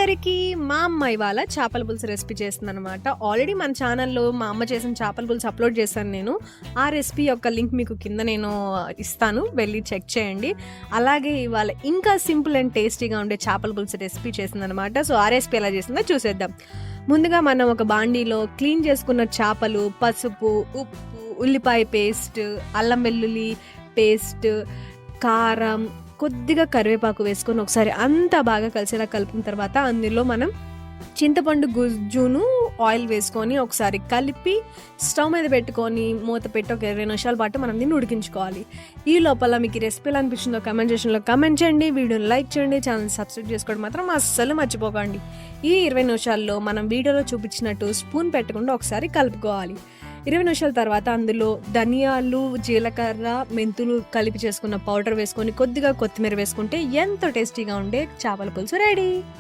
అందరికీ మా అమ్మ ఇవాళ చేపల పులుసు రెసిపీ చేస్తుందన్నమాట. ఆల్రెడీ మన ఛానల్లో మా అమ్మ చేసిన చేపల పులుసు అప్లోడ్ చేశాను నేను. ఆ రెసిపీ యొక్క లింక్ మీకు కింద నేను ఇస్తాను, వెళ్ళి చెక్ చేయండి. అలాగే ఇవాళ ఇంకా సింపుల్ అండ్ టేస్టీగా ఉండే చేపల పులుసు రెసిపీ చేసిందనమాట. సో ఆ రెసిపీ ఎలా చేసిందో చూసేద్దాం. ముందుగా మనం ఒక బాండీలో క్లీన్ చేసుకున్న చేపలు, పసుపు, ఉప్పు, ఉల్లిపాయ పేస్ట్, అల్లం వెల్లుల్లి పేస్ట్, కారం, కొద్దిగా కరివేపాకు వేసుకొని ఒకసారి అంతా బాగా కలిసేలా కలిపిన తర్వాత అందులో మనం చింతపండు గుజ్జును ఆయిల్ వేసుకొని ఒకసారి కలిపి స్టవ్ మీద పెట్టుకొని మూత పెట్టి ఒక 20 నిమిషాల పాటు మనం దీన్ని ఉడికించుకోవాలి. ఈ లోపల మీకు ఈ రెసిపీ ఎలా అనిపించిందో కమెంట్ సెక్షన్లో కమెంట్ చేయండి, వీడియోని లైక్ చేయండి, ఛానల్ సబ్స్క్రైబ్ చేసుకోవడం మాత్రం అస్సలు మర్చిపోకండి. ఈ 20 నిమిషాల్లో మనం వీడియోలో చూపించినట్టు స్పూన్ పెట్టకుండా ఒకసారి కలుపుకోవాలి. 20 నిమిషాల తర్వాత అందులో ధనియాలు, జీలకర్ర, మెంతులు కలిపి చేసుకున్న పౌడర్ వేసుకొని కొద్దిగా కొత్తిమీర వేసుకుంటే ఎంతో టేస్టీగా ఉండే చేపల పులుసు రెడీ.